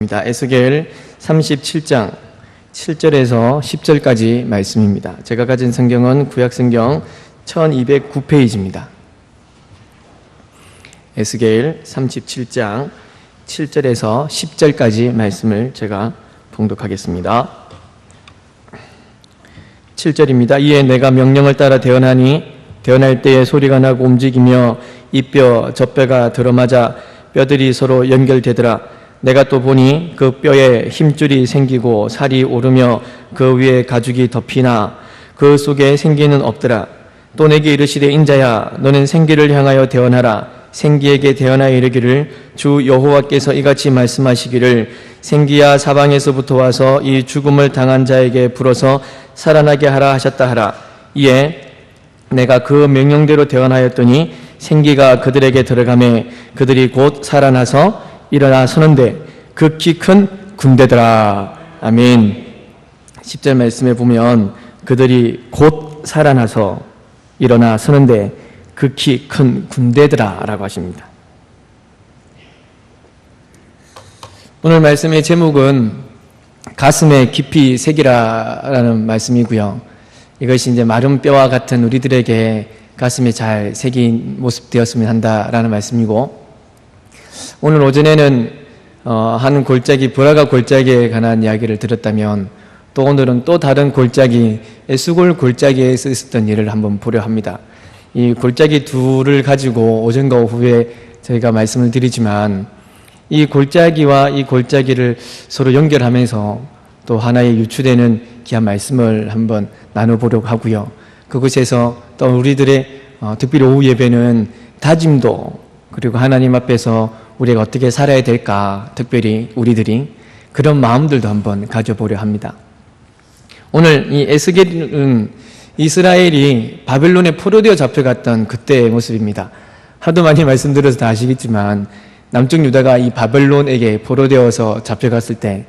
에스겔 37장 7절에서 10절까지 말씀입니다. 제가 가진 성경은 구약성경 1209페이지입니다. 에스겔 37장 7절에서 10절까지 말씀을 제가 봉독하겠습니다. 7절입니다. 이에 내가 명령을 따라 대언하니 대언할 때에 소리가 나고 움직이며 이 뼈 저 뼈가 들어맞아 뼈들이 서로 연결되더라. 내가 또 보니 그 뼈에 힘줄이 생기고 살이 오르며 그 위에 가죽이 덮이나 그 속에 생기는 없더라. 또 내게 이르시되 인자야 너는 생기를 향하여 대언하라. 생기에게 대언하여 이르기를 주 여호와께서 이같이 말씀하시기를 생기야 사방에서부터 와서 이 죽음을 당한 자에게 불어서 살아나게 하라 하셨다 하라. 이에 내가 그 명령대로 대언하였더니 생기가 그들에게 들어가매 그들이 곧 살아나서 일어나 서는데 극히 큰 군대더라. 아멘. 10절 말씀에 보면 그들이 곧 살아나서 일어나 서는데 극히 큰 군대더라 라고 하십니다. 오늘 말씀의 제목은 가슴에 깊이 새기라라는 말씀이고요. 이것이 이제 마른 뼈와 같은 우리들에게 가슴에 잘 새긴 모습 되었으면 한다라는 말씀이고, 오늘 오전에는 한 골짜기, 브라가 골짜기에 관한 이야기를 들었다면 또 오늘은 또 다른 골짜기, 에스골 골짜기에서 있었던 일을 한번 보려 합니다. 이 골짜기 둘을 가지고 오전과 오후에 저희가 말씀을 드리지만 이 골짜기와 이 골짜기를 서로 연결하면서 또 하나의 유추되는 귀한 말씀을 한번 나눠보려고 하고요. 그곳에서 또 우리들의 특별히 오후 예배는 다짐도, 그리고 하나님 앞에서 우리가 어떻게 살아야 될까, 특별히 우리들이 그런 마음들도 한번 가져보려 합니다. 오늘 이 에스겔은 이스라엘이 바벨론에 포로되어 잡혀갔던 그때의 모습입니다. 하도 많이 말씀드려서 다 아시겠지만 남쪽 유다가 이 바벨론에게 포로되어서 잡혀갔을 때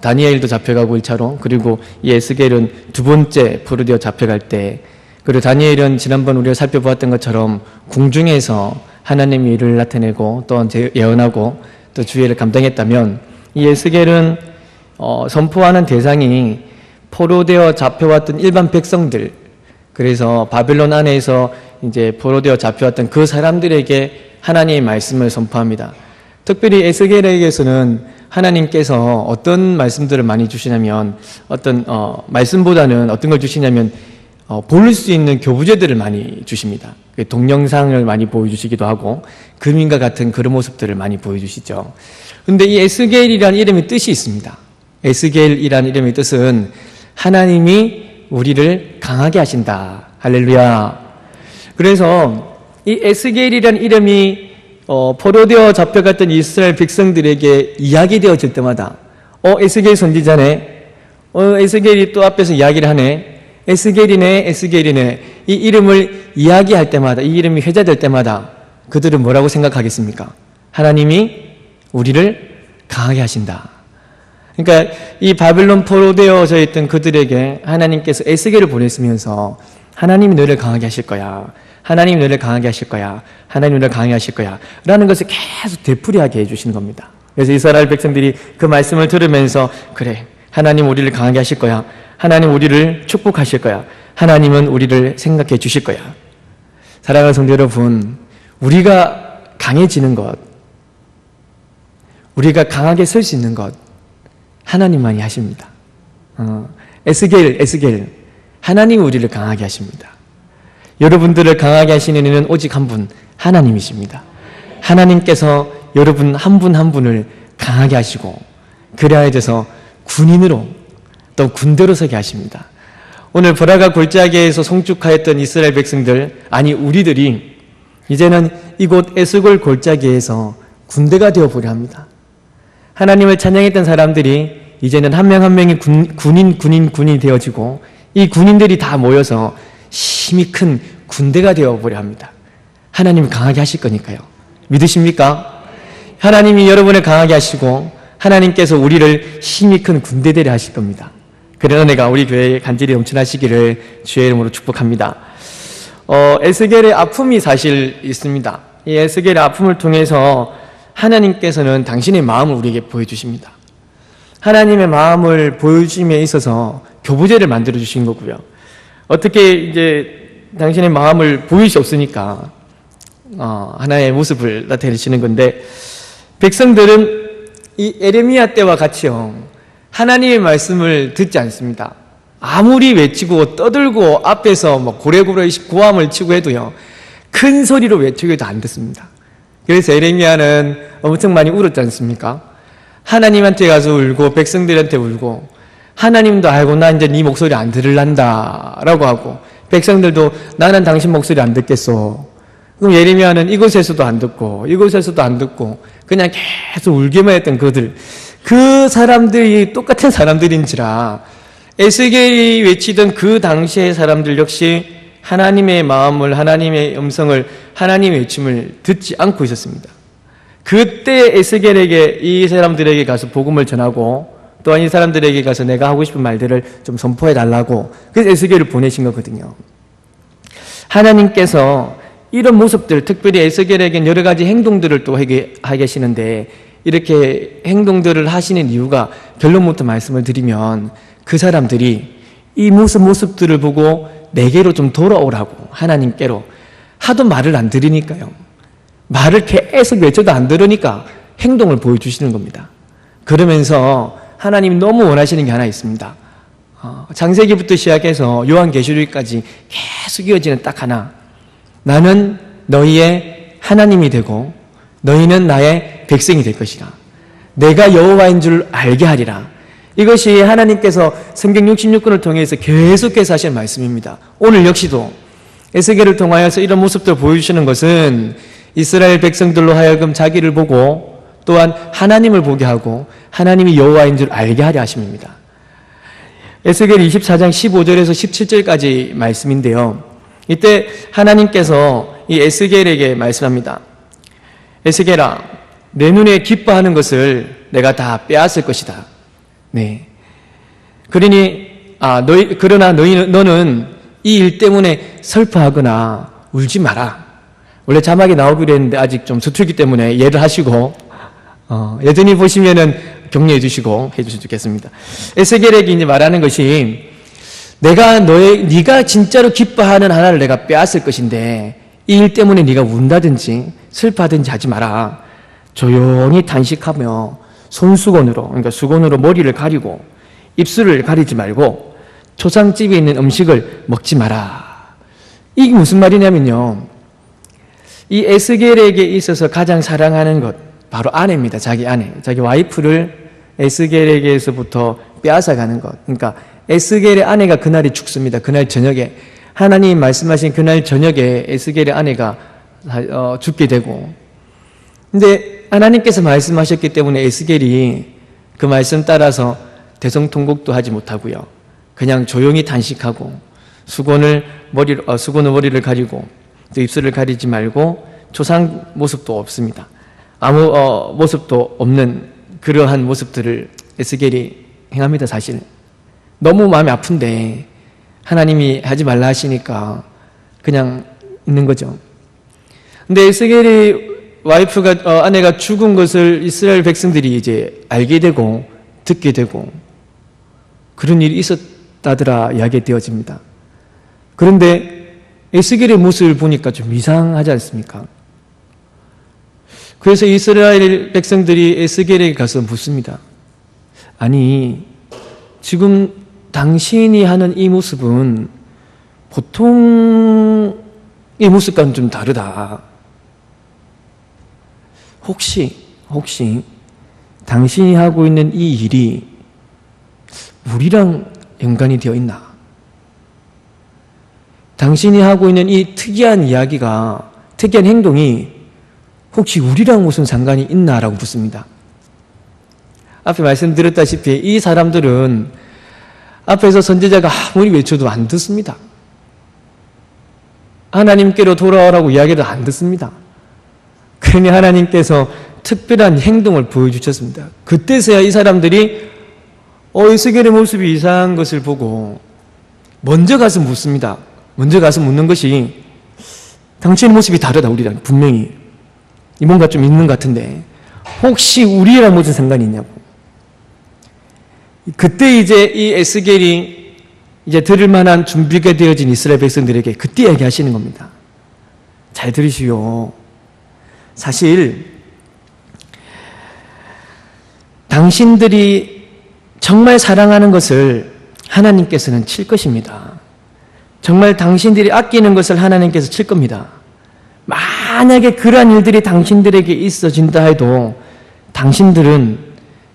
다니엘도 잡혀가고 1차로, 그리고 이 에스겔은 두 번째 포로되어 잡혀갈 때, 그리고 다니엘은 지난번 우리가 살펴보았던 것처럼 궁중에서 하나님의 일을 나타내고 또 예언하고 또 주의를 감당했다면, 이 에스겔은 선포하는 대상이 포로되어 잡혀왔던 일반 백성들, 그래서 바벨론 안에서 이제 포로되어 잡혀왔던 그 사람들에게 하나님의 말씀을 선포합니다. 특별히 에스겔에게서는 하나님께서 어떤 말씀들을 많이 주시냐면, 어떤 말씀보다는 어떤 걸 주시냐면 볼 수 있는 교부제들을 많이 주십니다. 동영상을 많이 보여주시기도 하고 금인과 같은 그런 모습들을 많이 보여주시죠. 그런데 이 에스겔이라는 이름의 뜻이 있습니다. 에스겔이라는 이름의 뜻은 하나님이 우리를 강하게 하신다. 할렐루야. 그래서 이 에스겔이라는 이름이 포로되어 잡혀갔던 이스라엘 백성들에게 이야기되어질 때마다 에스겔 선지자네, 에스겔이 또 앞에서 이야기를 하네, 에스겔이네, 에스겔이네, 이 이름을 이야기할 때마다, 이 이름이 회자될 때마다 그들은 뭐라고 생각하겠습니까? 하나님이 우리를 강하게 하신다. 그러니까 이 바벨론 포로되어져 있던 그들에게 하나님께서 에스겔을 보냈으면서 하나님이 너를 강하게 하실 거야, 하나님이 너를 강하게 하실 거야, 하나님이 너를 강하게 하실 거야 라는 것을 계속 되풀이하게 해주시는 겁니다. 그래서 이스라엘 백성들이 그 말씀을 들으면서, 그래, 하나님 우리를 강하게 하실 거야, 하나님 우리를 축복하실 거야, 하나님은 우리를 생각해 주실 거야. 사랑하는 성도 여러분, 우리가 강해지는 것, 우리가 강하게 설 수 있는 것 하나님만이 하십니다. 에스겔, 하나님이 우리를 강하게 하십니다. 여러분들을 강하게 하시는 이는 오직 한 분, 하나님이십니다. 하나님께서 여러분 한 분 한 분을 강하게 하시고, 그래야 돼서 군인으로 또 군대로 서게 하십니다. 오늘 브라가 골짜기에서 송축하였던 이스라엘 백성들, 아니 우리들이 이제는 이곳 에스골 골짜기에서 군대가 되어보려 합니다. 하나님을 찬양했던 사람들이 이제는 한 명 한 명이 군인이 되어지고, 이 군인들이 다 모여서 힘이 큰 군대가 되어보려 합니다. 하나님을 강하게 하실 거니까요. 믿으십니까? 하나님이 여러분을 강하게 하시고 하나님께서 우리를 힘이 큰 군대되려 하실 겁니다. 그런 은혜가 우리 교회에 간절히 넘쳐나시기를 주의 이름으로 축복합니다. 에스겔의 아픔이 사실 있습니다. 이 에스겔의 아픔을 통해서 하나님께서는 당신의 마음을 우리에게 보여주십니다. 하나님의 마음을 보여주심에 있어서 교부제를 만들어 주신 거고요. 어떻게 이제 당신의 마음을 보일 수 없으니까 하나의 모습을 나타내시는 건데, 백성들은 이 에레미야 때와 같이요, 하나님의 말씀을 듣지 않습니다. 아무리 외치고 떠들고 앞에서 뭐 고래고래 고함을 치고 해도요, 큰 소리로 외치고도 안 듣습니다. 그래서 에레미야는 엄청 많이 울었지 않습니까? 하나님한테 가서 울고 백성들한테 울고, 하나님도 알고 나 이제 네 목소리 안 들을란다 라고 하고, 백성들도 나는 당신 목소리 안 듣겠어. 그럼 예레미야는 이곳에서도 안 듣고 이곳에서도 안 듣고 그냥 계속 울기만 했던 그 사람들이 똑같은 사람들인지라, 에스겔이 외치던 그 당시의 사람들 역시 하나님의 마음을, 하나님의 음성을, 하나님의 외침을 듣지 않고 있었습니다. 그때 에스겔에게, 이 사람들에게 가서 복음을 전하고, 또한 이 사람들에게 가서 내가 하고 싶은 말들을 좀 선포해 달라고, 그래서 에스겔을 보내신 거거든요. 하나님께서 이런 모습들, 특별히 에스겔에겐 여러 가지 행동들을 또 하게 하시는데, 이렇게 행동들을 하시는 이유가, 결론부터 말씀을 드리면 그 사람들이 이 모습들을 보고 내게로 좀 돌아오라고, 하나님께로. 하도 말을 안 들으니까요. 말을 계속 외쳐도 안 들으니까 행동을 보여주시는 겁니다. 그러면서 하나님이 너무 원하시는 게 하나 있습니다. 창세기부터 시작해서 요한계시록까지 계속 이어지는 딱 하나. 나는 너희의 하나님이 되고 너희는 나의 백성이 될 것이라. 내가 여호와인 줄 알게 하리라. 이것이 하나님께서 성경 66권을 통해서 계속해서 하신 말씀입니다. 오늘 역시도 에스겔을 통하여서 이런 모습들을 보여주시는 것은 이스라엘 백성들로 하여금 자기를 보고 또한 하나님을 보게 하고 하나님이 여호와인 줄 알게 하려 하심입니다. 에스겔 24장 15절에서 17절까지 말씀인데요. 이때 하나님께서 이 에스겔에게 말씀합니다. 에스겔아, 내 눈에 기뻐하는 것을 내가 다 빼앗을 것이다. 네. 그러나 너는 이 일 때문에 슬퍼하거나 울지 마라. 원래 자막이 나오기로 했는데 아직 좀 서툴기 때문에 이해를 하시고, 여전히 보시면은 격려해 주시고 해주시면 좋겠습니다. 에스겔에게 이제 말하는 것이, 네가 진짜로 기뻐하는 하나를 내가 빼앗을 것인데, 이 일 때문에 네가 운다든지 슬퍼하든지 하지 마라. 조용히 탄식하며 손수건으로, 그러니까 수건으로 머리를 가리고 입술을 가리지 말고 초상집에 있는 음식을 먹지 마라. 이게 무슨 말이냐면요, 이 에스겔에게 있어서 가장 사랑하는 것, 바로 아내입니다. 자기 아내, 자기 와이프를 에스겔에게서부터 빼앗아가는 것. 그러니까 에스겔의 아내가 그날이 죽습니다. 그날 저녁에, 하나님 말씀하신 그날 저녁에 에스겔의 아내가 죽게 되고, 근데 하나님께서 말씀하셨기 때문에 에스겔이 그 말씀 따라서 대성통곡도 하지 못하고요, 그냥 조용히 단식하고 수건으로 머리를 가리고 또 입술을 가리지 말고 조상 모습도 없습니다. 아무 모습도 없는 그러한 모습들을 에스겔이 행합니다. 사실 너무 마음이 아픈데 하나님이 하지 말라 하시니까 그냥 있는 거죠. 근데 에스겔이 아내가 죽은 것을 이스라엘 백성들이 이제 알게 되고 듣게 되고 그런 일이 있었다더라 이야기되어집니다. 그런데 에스겔의 모습을 보니까 좀 이상하지 않습니까? 그래서 이스라엘 백성들이 에스겔에게 가서 묻습니다. 아니, 지금 당신이 하는 이 모습은 보통의 모습과는 좀 다르다. 혹시 당신이 하고 있는 이 일이 우리랑 연관이 되어 있나? 당신이 하고 있는 이 특이한 이야기가, 특이한 행동이 혹시 우리랑 무슨 상관이 있나라고 묻습니다. 앞에 말씀드렸다시피 이 사람들은 앞에서 선지자가 아무리 외쳐도 안 듣습니다. 하나님께로 돌아오라고 이야기를 안 듣습니다. 그러니 하나님께서 특별한 행동을 보여주셨습니다. 그때서야 이 사람들이 에스겔의 모습이 이상한 것을 보고 먼저 가서 묻습니다. 먼저 가서 묻는 것이, 당신의 모습이 다르다, 우리랑 분명히 뭔가 좀 있는 것 같은데 혹시 우리랑 무슨 상관이 있냐고. 그때 이제 이 에스겔이 이제 들을 만한 준비가 되어진 이스라엘 백성들에게 그때 얘기하시는 겁니다. 잘 들으시오. 사실 당신들이 정말 사랑하는 것을 하나님께서는 칠 것입니다. 정말 당신들이 아끼는 것을 하나님께서 칠 겁니다. 만약에 그러한 일들이 당신들에게 있어진다 해도 당신들은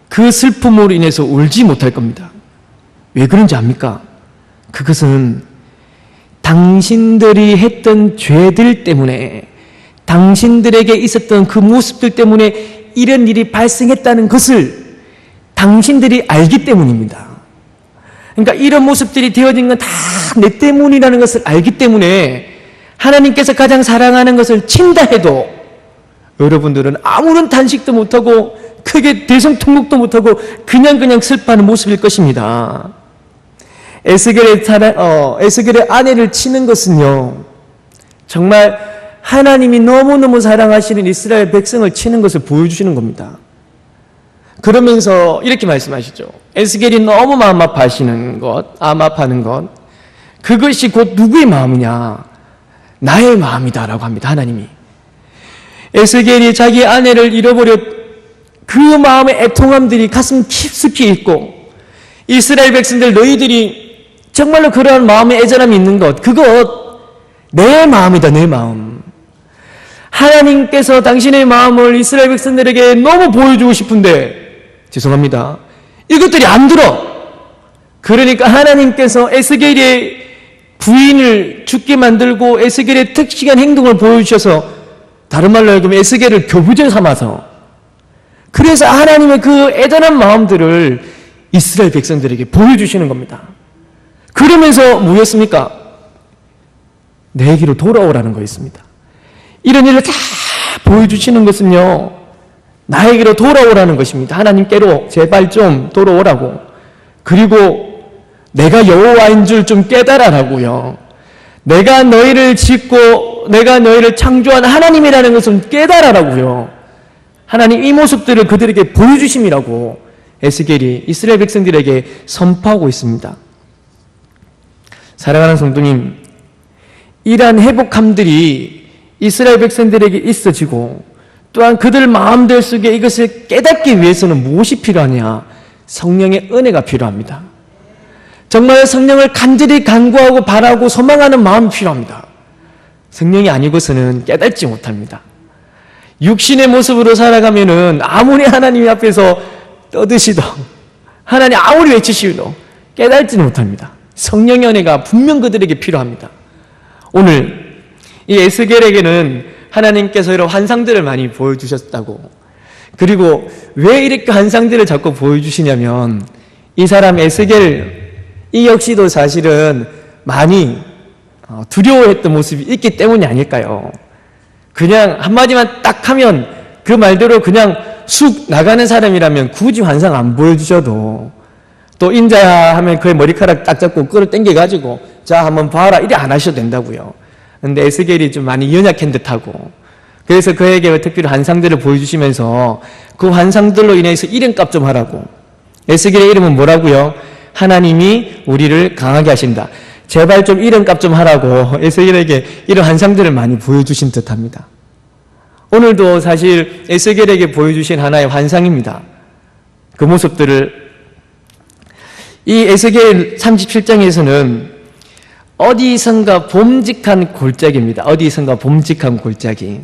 그 슬픔으로 인해서 울지 못할 겁니다. 왜 그런지 압니까? 그것은 당신들이 했던 죄들 때문에, 당신들에게 있었던 그 모습들 때문에 이런 일이 발생했다는 것을 당신들이 알기 때문입니다. 그러니까 이런 모습들이 되어진 건 다 내 때문이라는 것을 알기 때문에 하나님께서 가장 사랑하는 것을 친다 해도 여러분들은 아무런 단식도 못하고 크게 대성통곡도 못하고 그냥 슬퍼하는 모습일 것입니다. 에스겔의 아내를 치는 것은요, 정말 하나님이 너무너무 사랑하시는 이스라엘 백성을 치는 것을 보여주시는 겁니다. 그러면서 이렇게 말씀하시죠. 에스겔이 너무 마음 아파하는 것, 그것이 곧 누구의 마음이냐? 나의 마음이다라고 합니다. 하나님이. 에스겔이 자기 아내를 잃어버려 그 마음의 애통함들이 가슴 깊숙이 있고, 이스라엘 백성들 너희들이 정말로 그러한 마음의 애절함이 있는 것, 그것 내 마음이다, 내 마음. 하나님께서 당신의 마음을 이스라엘 백성들에게 너무 보여주고 싶은데 죄송합니다, 이것들이 안 들어. 그러니까 하나님께서 에스겔의 부인을 죽게 만들고 에스겔의 특징한 행동을 보여주셔서, 다른 말로 하면 에스겔을 교부제 삼아서, 그래서 하나님의 그 애절한 마음들을 이스라엘 백성들에게 보여주시는 겁니다. 그러면서 뭐였습니까? 내게로 돌아오라는 거였습니다. 이런 일을 다 보여주시는 것은요, 나에게로 돌아오라는 것입니다. 하나님께로 제발 좀 돌아오라고. 그리고 내가 여호와인 줄 좀 깨달아라고요. 내가 너희를 짓고 내가 너희를 창조한 하나님이라는 것을 깨달아라고요. 하나님 이 모습들을 그들에게 보여주심이라고 에스겔이 이스라엘 백성들에게 선포하고 있습니다. 사랑하는 성도님, 이러한 회복함들이 이스라엘 백성들에게 있어지고, 또한 그들 마음들 속에 이것을 깨닫기 위해서는 무엇이 필요하냐? 성령의 은혜가 필요합니다. 정말 성령을 간절히 간구하고 바라고 소망하는 마음이 필요합니다. 성령이 아니고서는 깨닫지 못합니다. 육신의 모습으로 살아가면은 아무리 하나님 앞에서 떠드시도, 하나님 아무리 외치시도 깨닫지는 못합니다. 성령의 은혜가 분명 그들에게 필요합니다. 오늘 이 에스겔에게는 하나님께서 이런 환상들을 많이 보여주셨다고, 그리고 왜 이렇게 환상들을 자꾸 보여주시냐면, 이 사람 에스겔 이 역시도 사실은 많이 두려워했던 모습이 있기 때문이 아닐까요? 그냥 한마디만 딱 하면 그 말대로 그냥 쑥 나가는 사람이라면 굳이 환상 안 보여주셔도, 또 인자야 하면 그의 머리카락 딱 잡고 끌어당겨가지고 자 한번 봐라 이래 안 하셔도 된다고요. 근데 에스겔이 좀 많이 연약한 듯하고, 그래서 그에게 특별히 환상들을 보여주시면서 그 환상들로 인해서 이름값 좀 하라고. 에스겔의 이름은 뭐라고요? 하나님이 우리를 강하게 하신다. 제발 좀 이름값 좀 하라고 에스겔에게 이런 환상들을 많이 보여주신 듯합니다. 오늘도 사실 에스겔에게 보여주신 하나의 환상입니다. 그 모습들을, 이 에스겔 37장에서는 어디선가 봄직한 골짜기입니다. 어디선가 봄직한 골짜기.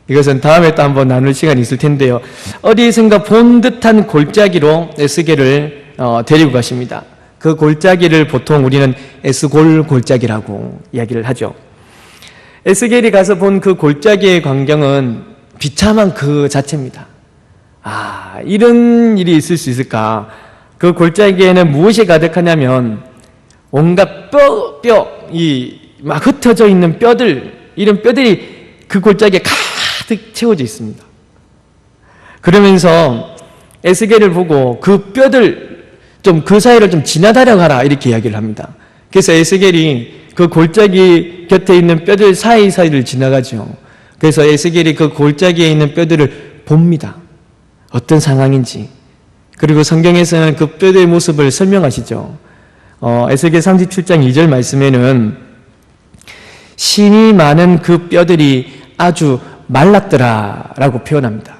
이것은 다음에 또 한번 나눌 시간이 있을 텐데요. 어디선가 본 듯한 골짜기로 에스겔을 데리고 가십니다. 그 골짜기를 보통 우리는 에스골 골짜기라고 이야기를 하죠. 에스겔이 가서 본 그 골짜기의 광경은 비참한 그 자체입니다. 이런 일이 있을 수 있을까? 그 골짜기에는 무엇이 가득하냐면 온갖 막 흩어져 있는 뼈들, 이런 뼈들이 그 골짜기에 가득 채워져 있습니다. 그러면서 에스겔을 보고 그 뼈들 좀 그 사이를 좀 지나다려 가라 이렇게 이야기를 합니다. 그래서 에스겔이 그 골짜기 곁에 있는 뼈들 사이사이를 지나가죠. 그래서 에스겔이 그 골짜기에 있는 뼈들을 봅니다. 어떤 상황인지, 그리고 성경에서는 그 뼈들의 모습을 설명하시죠. 에스겔 37장 2절 말씀에는 심이 많은 그 뼈들이 아주 말랐더라라고 표현합니다.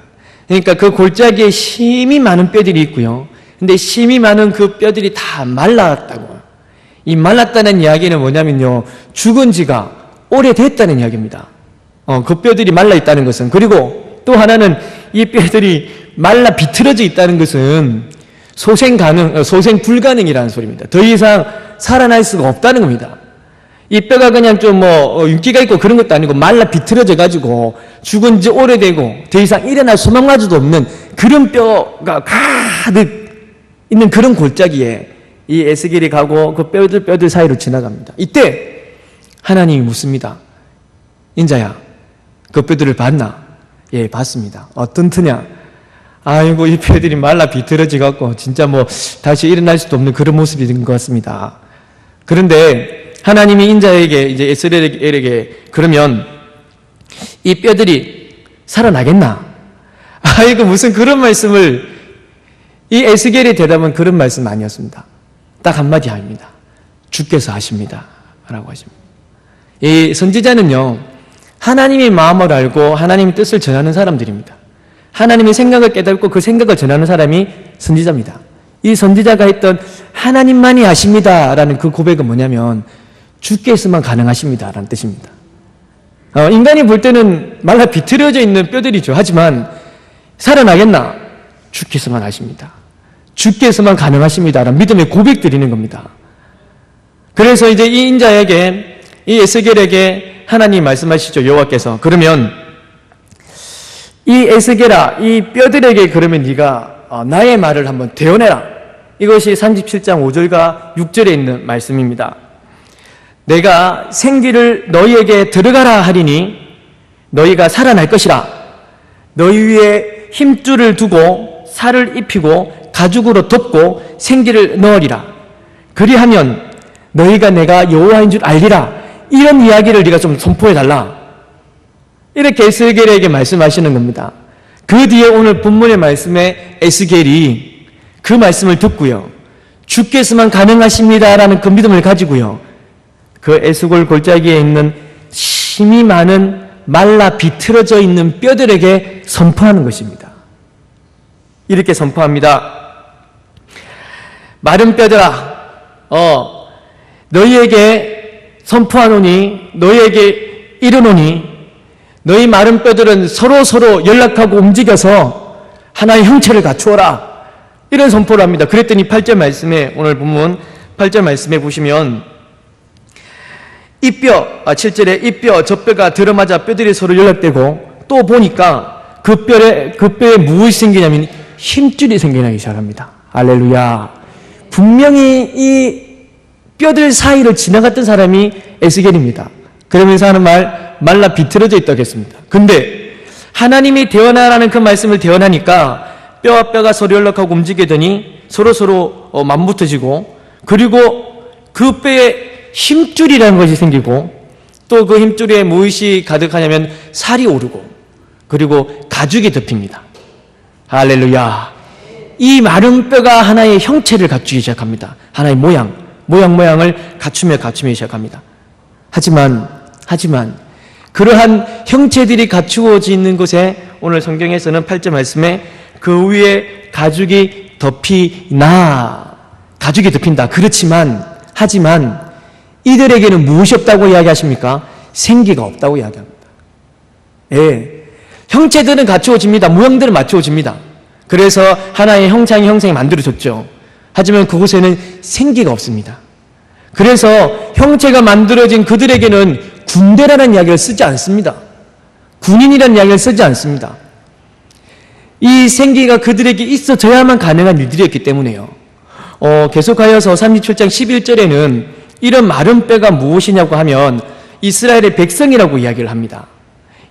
그러니까 그 골짜기에 심이 많은 뼈들이 있고요. 근데 심이 많은 그 뼈들이 다 말랐다고. 이 말랐다는 이야기는 뭐냐면요, 죽은 지가 오래됐다는 이야기입니다. 그 뼈들이 말라 있다는 것은, 그리고 또 하나는 이 뼈들이 말라 비틀어져 있다는 것은 소생 불가능이라는 소리입니다. 더 이상 살아날 수가 없다는 겁니다. 이 뼈가 그냥 좀 윤기가 있고 그런 것도 아니고 말라 비틀어져 가지고 죽은 지 오래되고 더 이상 일어날 소망마저도 없는 그런 뼈가 가득 있는 그런 골짜기에 이 에스겔이 가고 그 뼈들 사이로 지나갑니다. 이때 하나님이 묻습니다. 인자야, 그 뼈들을 봤나? 예, 봤습니다. 어떤 터냐? 아이고, 이 뼈들이 말라 비틀어져 갖고 진짜 다시 일어날 수도 없는 그런 모습인 것 같습니다. 그런데 하나님이 인자에게, 이제 에스겔에게, 그러면 이 뼈들이 살아나겠나? 아이고, 무슨 그런 말씀을, 이 에스겔의 대답은 그런 말씀 아니었습니다. 딱 한마디 아닙니다. 주께서 하십니다. 라고 하십니다. 이 선지자는요, 하나님의 마음을 알고 하나님의 뜻을 전하는 사람들입니다. 하나님의 생각을 깨닫고 그 생각을 전하는 사람이 선지자입니다. 이 선지자가 했던 하나님만이 아십니다 라는 그 고백은 뭐냐면 주께서만 가능하십니다 라는 뜻입니다. 인간이 볼 때는 말라 비틀어져 있는 뼈들이죠. 하지만 살아나겠나? 주께서만 아십니다. 주께서만 가능하십니다 라는 믿음의 고백 드리는 겁니다. 그래서 이제 이 인자에게, 이 에스겔에게 하나님 말씀하시죠. 여호와께서, 그러면 이 에스겔아, 이 뼈들에게 그러면 네가 나의 말을 한번 대언해라. 이것이 37장 5절과 6절에 있는 말씀입니다. 내가 생기를 너희에게 들어가라 하리니 너희가 살아날 것이라. 너희 위에 힘줄을 두고 살을 입히고 가죽으로 덮고 생기를 넣으리라. 그리하면 너희가 내가 여호와인 줄 알리라. 이런 이야기를 네가 좀 선포해달라. 이렇게 에스겔에게 말씀하시는 겁니다. 그 뒤에 오늘 본문의 말씀에 에스겔이 그 말씀을 듣고요, 주께서만 가능하십니다라는 그 믿음을 가지고요, 그 에스골 골짜기에 있는 힘이 많은 말라 비틀어져 있는 뼈들에게 선포하는 것입니다. 이렇게 선포합니다. 마른 뼈들아, 너희에게 선포하노니, 너희에게 이르노니, 너희 마른 뼈들은 서로 연락하고 움직여서 하나의 형체를 갖추어라. 이런 선포를 합니다. 그랬더니 8절 말씀에, 오늘 본문 8절 말씀에 보시면 이 뼈, 7절에 이 뼈, 저 뼈가 들어맞아 뼈들이 서로 연락되고, 또 보니까 그 뼈에 무엇이 생기냐면 힘줄이 생겨나기 시작합니다. 할렐루야. 분명히 이 뼈들 사이를 지나갔던 사람이 에스겔입니다. 그러면서 하는 말, 말라 비틀어져 있다고 했습니다. 근데 하나님이 대언하라는 그 말씀을 대언하니까 뼈와 뼈가 서로 연락하고 움직이더니 서로 맞붙어지고, 그리고 그 뼈에 힘줄이라는 것이 생기고, 또 그 힘줄에 무엇이 가득하냐면 살이 오르고, 그리고 가죽이 덮입니다. 할렐루야. 이 마른 뼈가 하나의 형체를 갖추기 시작합니다. 하나의 모양을 갖추기 시작합니다. 하지만 그러한 형체들이 갖추어져 있는 곳에 오늘 성경에서는 8절 말씀에 그 위에 가죽이 덮인다. 하지만 이들에게는 무엇이 없다고 이야기하십니까? 생기가 없다고 이야기합니다. 예. 형체들은 갖추어집니다. 모양들은 맞추어집니다. 그래서 하나의 형상이 만들어졌죠. 하지만 그곳에는 생기가 없습니다. 그래서 형체가 만들어진 그들에게는 군대라는 이야기를 쓰지 않습니다. 군인이라는 이야기를 쓰지 않습니다. 이 생기가 그들에게 있어져야만 가능한 일들이었기 때문에요. 계속하여서 37장 11절에는 이런 마른 뼈가 무엇이냐고 하면 이스라엘의 백성이라고 이야기를 합니다.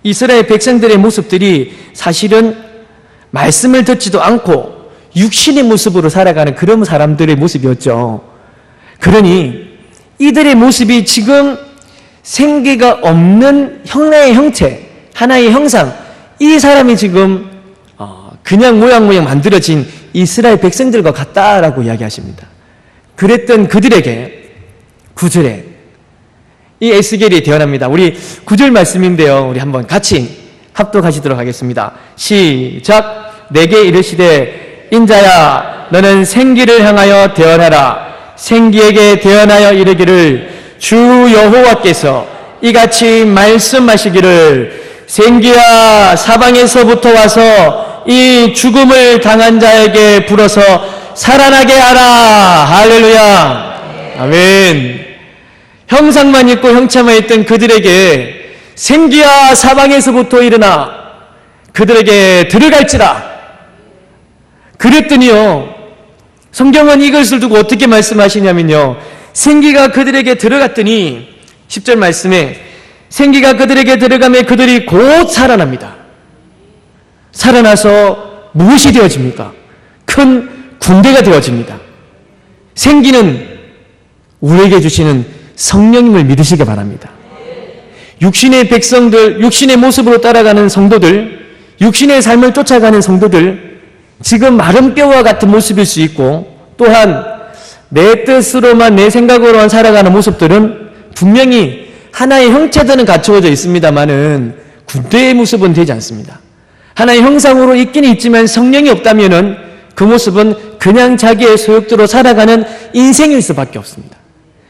이스라엘 백성들의 모습들이 사실은 말씀을 듣지도 않고 육신의 모습으로 살아가는 그런 사람들의 모습이었죠. 그러니 이들의 모습이 지금 생기가 없는 하나의 형체, 하나의 형상, 이 사람이 지금 그냥 모양 만들어진 이스라엘 백성들과 같다라고 이야기하십니다. 그랬던 그들에게 9절에 이 에스겔이 대언합니다. 우리 9절 말씀인데요. 우리 한번 같이 합독하시도록 하겠습니다. 시작. 내게 이르시되 인자야 너는 생기를 향하여 대언하라. 생기에게 대언하여 이르기를 주 여호와께서 이같이 말씀하시기를 생기야 사방에서부터 와서 이 죽음을 당한 자에게 불어서 살아나게 하라. 할렐루야. 아멘. 형상만 입고 형체만 있던 그들에게 생기야 사방에서부터 일어나 그들에게 들어갈지라. 그랬더니요, 성경은 이것을 두고 어떻게 말씀하시냐면요, 생기가 그들에게 들어갔더니 10절 말씀에 생기가 그들에게 들어가며 그들이 곧 살아납니다. 살아나서 무엇이 되어집니까? 큰 군대가 되어집니다. 생기는 우리에게 주시는 성령님을 믿으시기 바랍니다. 육신의 백성들, 육신의 모습으로 따라가는 성도들, 육신의 삶을 쫓아가는 성도들, 지금 마른 뼈와 같은 모습일 수 있고, 또한 내 뜻으로만 내 생각으로만 살아가는 모습들은 분명히 하나의 형체들은 갖추어져 있습니다만은 군대의 모습은 되지 않습니다. 하나의 형상으로 있긴 있지만 성령이 없다면은 그 모습은 그냥 자기의 소욕대로 살아가는 인생일 수밖에 없습니다.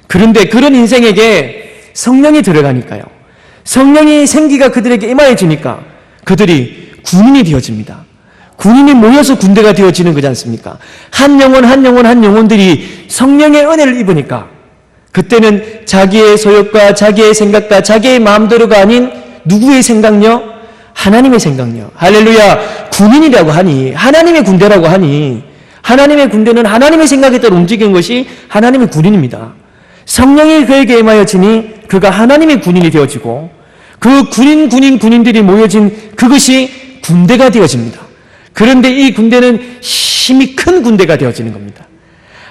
그런데 그런 인생에게 성령이 들어가니까요, 성령이 생기가 그들에게 임하여지니까 그들이 군인이 되어집니다. 군인이 모여서 군대가 되어지는 거지 않습니까? 한 영혼들이 성령의 은혜를 입으니까 그때는 자기의 소욕과 자기의 생각과 자기의 마음대로가 아닌 누구의 생각요? 하나님의 생각요. 할렐루야. 군인이라고 하니, 하나님의 군대라고 하니, 하나님의 군대는 하나님의 생각에 따라 움직이는 것이 하나님의 군인입니다. 성령이 그에게 임하여지니 그가 하나님의 군인이 되어지고 그 군인들이 모여진 그것이 군대가 되어집니다. 그런데 이 군대는 힘이 큰 군대가 되어지는 겁니다.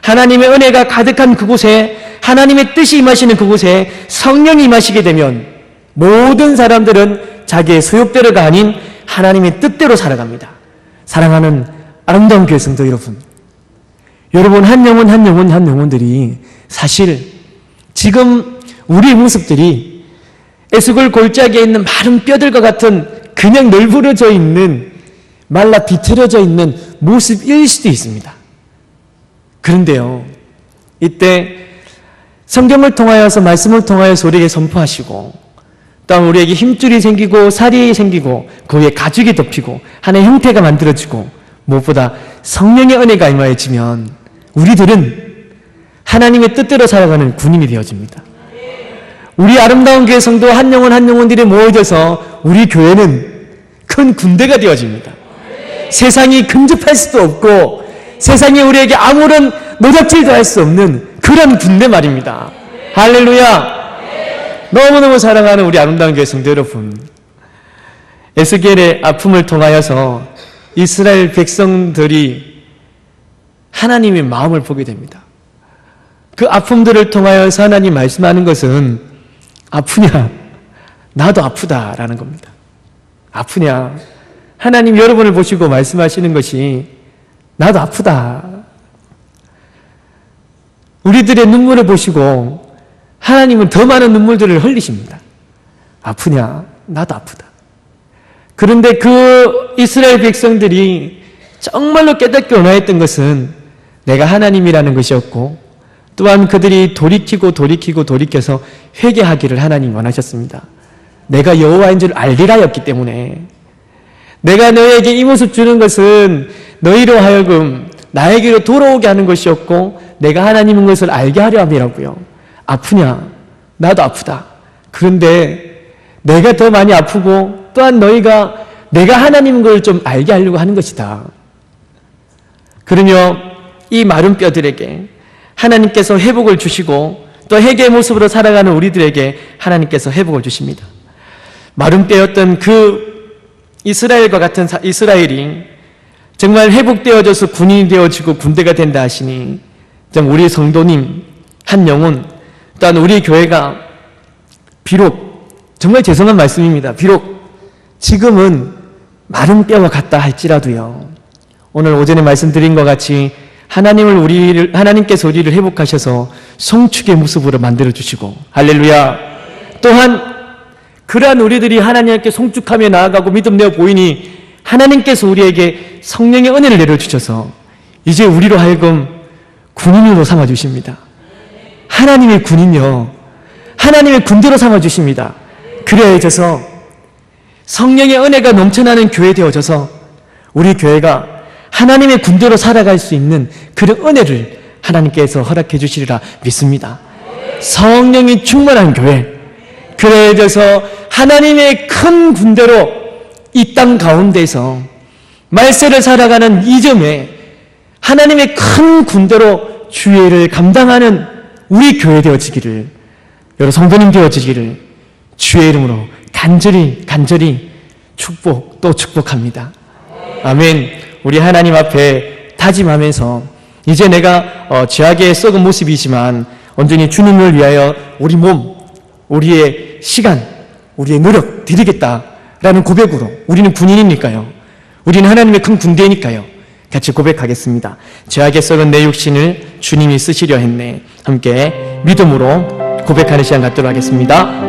하나님의 은혜가 가득한 그곳에, 하나님의 뜻이 임하시는 그곳에 성령이 임하시게 되면 모든 사람들은 자기의 소욕대로가 아닌 하나님의 뜻대로 살아갑니다. 사랑하는 아름다운 교회 성도 여러분, 한 영혼들이 사실 지금 우리의 모습들이 에스골 골짜기에 있는 마른 뼈들과 같은 그냥 널브러져 있는, 말라 비틀어져 있는 모습일 수도 있습니다. 그런데요, 이때 성경을 통하여서, 말씀을 통하여서 우리에게 선포하시고, 또한 우리에게 힘줄이 생기고 살이 생기고 그 위에 가죽이 덮이고 하나의 형태가 만들어지고 무엇보다 성령의 은혜가 임하여지면 우리들은 하나님의 뜻대로 살아가는 군인이 되어집니다. 우리 아름다운 교회 성도 한 영혼들이 모여져서 우리 교회는 큰 군대가 되어집니다. 세상이 근접할 수도 없고 세상이 우리에게 아무런 노작질도 할 수 없는 그런 군대 말입니다. 할렐루야. 너무너무 사랑하는 우리 아름다운 교회 성도 여러분, 에스겔의 아픔을 통하여서 이스라엘 백성들이 하나님의 마음을 보게 됩니다. 그 아픔들을 통하여서 하나님 말씀하는 것은 아프냐? 나도 아프다라는 겁니다. 아프냐? 하나님 여러분을 보시고 말씀하시는 것이 나도 아프다. 우리들의 눈물을 보시고 하나님은 더 많은 눈물들을 흘리십니다. 아프냐? 나도 아프다. 그런데 그 이스라엘 백성들이 정말로 깨닫게 원하였던 것은 내가 하나님이라는 것이었고, 또한 그들이 돌이켜서 회개하기를 하나님 원하셨습니다. 내가 여호와인 줄 알리라였기 때문에, 내가 너에게 이 모습 주는 것은 너희로 하여금 나에게로 돌아오게 하는 것이었고 내가 하나님인 것을 알게 하려 함이라고요. 아프냐? 나도 아프다. 그런데 내가 더 많이 아프고 또한 너희가 내가 하나님인 걸 좀 알게 하려고 하는 것이다. 그러며 이 마른 뼈들에게 하나님께서 회복을 주시고 또 회개의 모습으로 살아가는 우리들에게 하나님께서 회복을 주십니다. 마른 뼈였던 그 이스라엘과 같은 이스라엘이 정말 회복되어져서 군인이 되어지고 군대가 된다 하시니, 우리 성도님 한 영혼, 또한 우리 교회가 비록, 정말 죄송한 말씀입니다, 비록 지금은 마른 뼈와 같다 할지라도요, 오늘 오전에 말씀드린 것 같이 하나님께서 우리를 회복하셔서 성축의 모습으로 만들어주시고, 할렐루야. 또한 그러한 우리들이 하나님께 성축하며 나아가고 믿음 내어 보이니 하나님께서 우리에게 성령의 은혜를 내려주셔서 이제 우리로 하여금 군인으로 삼아주십니다. 하나님의 군인요, 하나님의 군대로 삼아주십니다. 그래야져서 성령의 은혜가 넘쳐나는 교회 되어져서 우리 교회가 하나님의 군대로 살아갈 수 있는 그런 은혜를 하나님께서 허락해 주시리라 믿습니다. 성령이 충만한 교회, 그래야져서 하나님의 큰 군대로 이 땅 가운데서 말세를 살아가는 이 점에 하나님의 큰 군대로 주의를 감당하는 우리 교회 되어지기를, 여러 성도님 되어지기를 주의 이름으로 간절히 축복합니다. 아멘. 우리 하나님 앞에 다짐하면서 이제 내가 죄악에 썩은 모습이지만 온전히 주님을 위하여 우리 몸, 우리의 시간, 우리의 노력 드리겠다라는 고백으로, 우리는 군인이니까요, 우리는 하나님의 큰 군대니까요, 같이 고백하겠습니다. 죄악에 썩은 내 육신을 주님이 쓰시려 했네. 함께 믿음으로 고백하는 시간 갖도록 하겠습니다.